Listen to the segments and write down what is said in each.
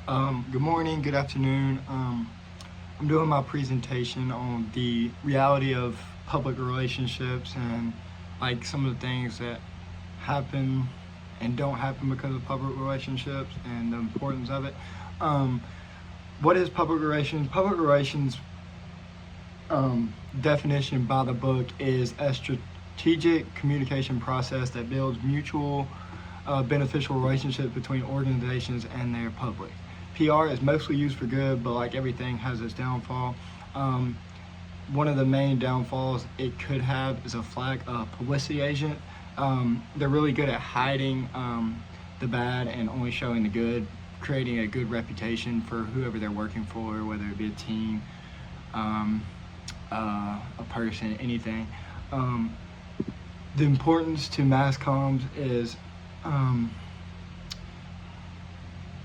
Good morning, good afternoon. I'm doing my presentation on the reality of public relationships and like some of the things that happen and don't happen because of public relationships and the importance of it. Um, what is public relations? Public relations definition by the book is a strategic communication process that builds mutual beneficial relationships between organizations and their public. PR is mostly used for good, but like everything has its downfall. Um, One of the main downfalls it could have is a flag publicity agent. They're really good at hiding the bad and only showing the good, creating a good reputation for whoever they're working for, whether it be a team, um, a person, anything. Um, the importance to mass comms is um,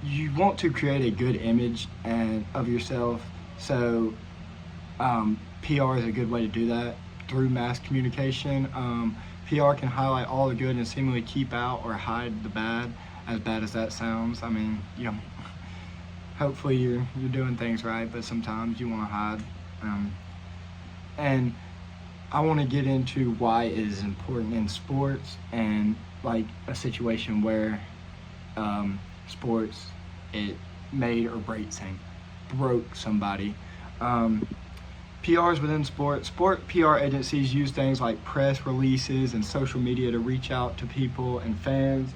you want to create a good image of yourself. So PR is a good way to do that through mass communication. PR can highlight all the good and seemingly keep out or hide the bad, as bad as that sounds. I mean, hopefully you're doing things right, but sometimes you want to hide. And I want to get into why it is important in sports and like a situation where sports it made or broke somebody. PRs within sport PR agencies use things like press releases and social media to reach out to people and fans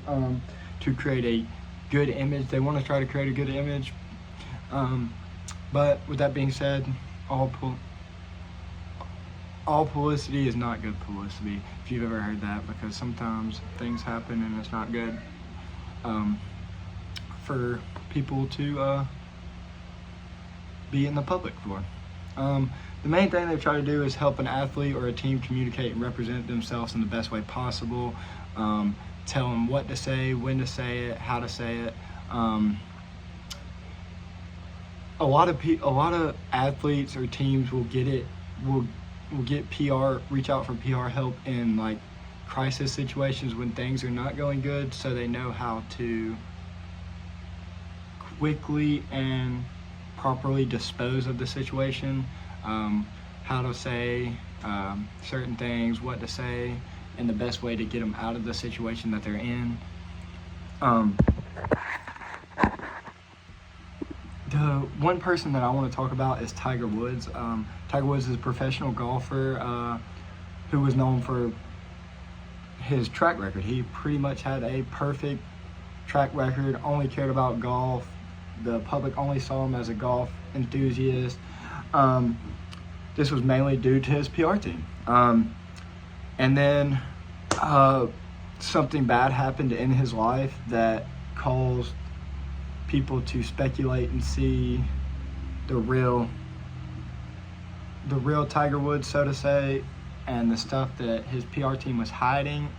to create a good image. They want to try to create a good image. But with that being said, all publicity is not good publicity, if you've ever heard that, because sometimes things happen and it's not good for people to be in the public for. The main thing they try to do is help an athlete or a team communicate and represent themselves in the best way possible. Tell them what to say, when to say it, how to say it. A lot of athletes or teams will get reach out for PR help in like crisis situations when things are not going good, so they know how to quickly and properly dispose of the situation, how to say certain things, what to say, and the best way to get them out of the situation that they're in. The one person that I want to talk about is Tiger Woods. Tiger Woods is a professional golfer who was known for his track record. He pretty much had a perfect track record, only cared about golf. The public only saw him as a golf enthusiast. This was mainly due to his PR team. And then something bad happened in his life that caused people to speculate and see the real Tiger Woods, so to say, and the stuff that his PR team was hiding,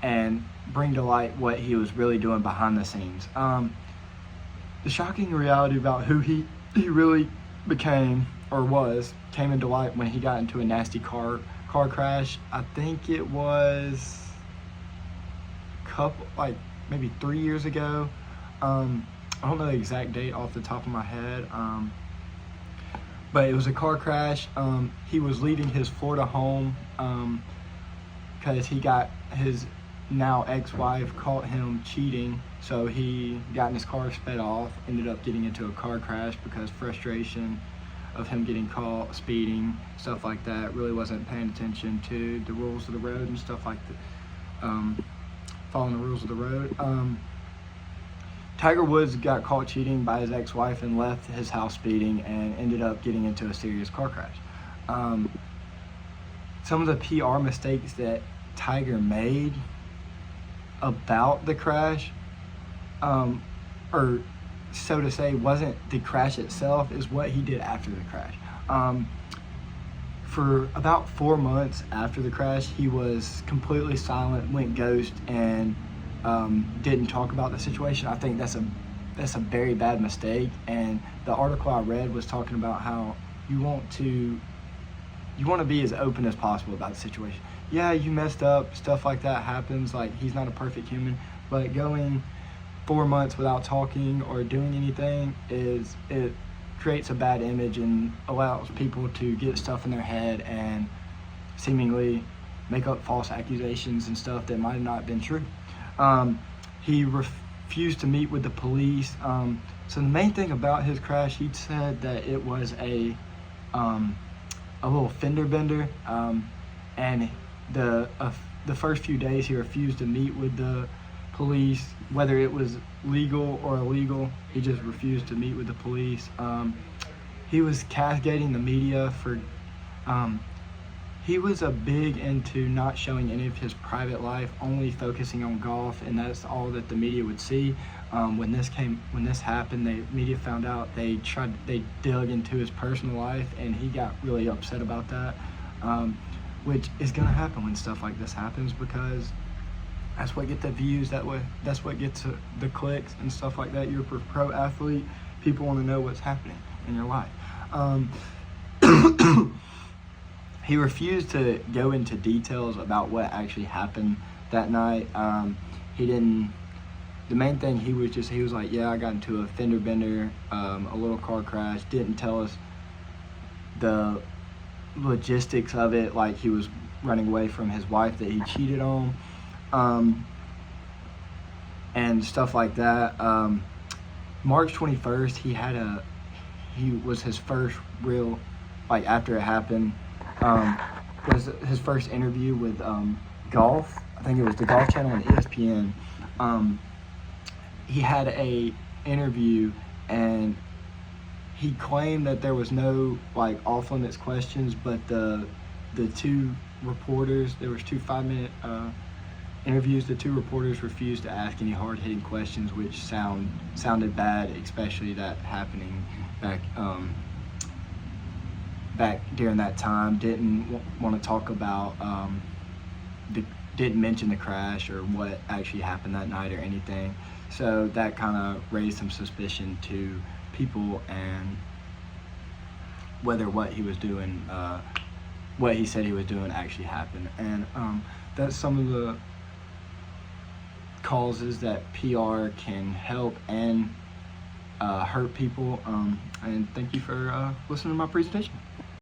and bring to light what he was really doing behind the scenes. The shocking reality about who he really became or was came into light when he got into a nasty car crash. I think it was maybe 3 years ago. I don't know the exact date off the top of my head, but it was a car crash. He was leaving his Florida home because he got his now ex-wife caught him cheating, so he got in his car, sped off, ended up getting into a car crash because frustration of him getting caught speeding, stuff like that, really wasn't paying attention to the rules of the road and stuff like that, following the rules of the road. Tiger Woods got caught cheating by his ex-wife and left his house speeding and ended up getting into a serious car crash. Some of the PR mistakes that Tiger made about the crash, or so to say, wasn't the crash itself, is what he did after the crash. For about 4 months after the crash, he was completely silent, went ghost, and didn't talk about the situation. I think that's a very bad mistake. And the article I read was talking about how you want to be as open as possible about the situation. Yeah, you messed up, stuff like that happens. Like, he's not a perfect human, but going 4 months without talking or doing anything, is it creates a bad image and allows people to get stuff in their head and seemingly make up false accusations and stuff that might have not been true. He refused to meet with the police. So the main thing about his crash, he said that it was a little fender bender, and the first few days he refused to meet with the police, whether it was legal or illegal. He just refused to meet with the police. He was castigating the media for. He was a big into not showing any of his private life, only focusing on golf, and that's all that the media would see. When this happened, the media found out. They dug into his personal life, and he got really upset about that, which is gonna happen when stuff like this happens, because that's what gets the views. That's what gets the clicks and stuff like that. You're a pro athlete. People want to know what's happening in your life. He refused to go into details about what actually happened that night. He didn't. The main thing, he was like, yeah, I got into a fender bender, a little car crash. Didn't tell us the logistics of it, like he was running away from his wife that he cheated on, and stuff like that. March 21st, he was his first real, like after it happened, was his first interview with golf. I think it was the Golf Channel and ESPN. He had a interview, and he claimed that there was no like off limits questions, but the two reporters, there was 2 5-minute interviews. The 2 reporters refused to ask any hard hitting questions, which sounded bad, especially that happening back during that time. Didn't want to talk about didn't mention the crash or what actually happened that night or anything. So that kind of raised some suspicion to people, and whether what he was doing, what he said he was doing, actually happened. And that's some of the causes that PR can help and hurt people. And thank you for listening to my presentation.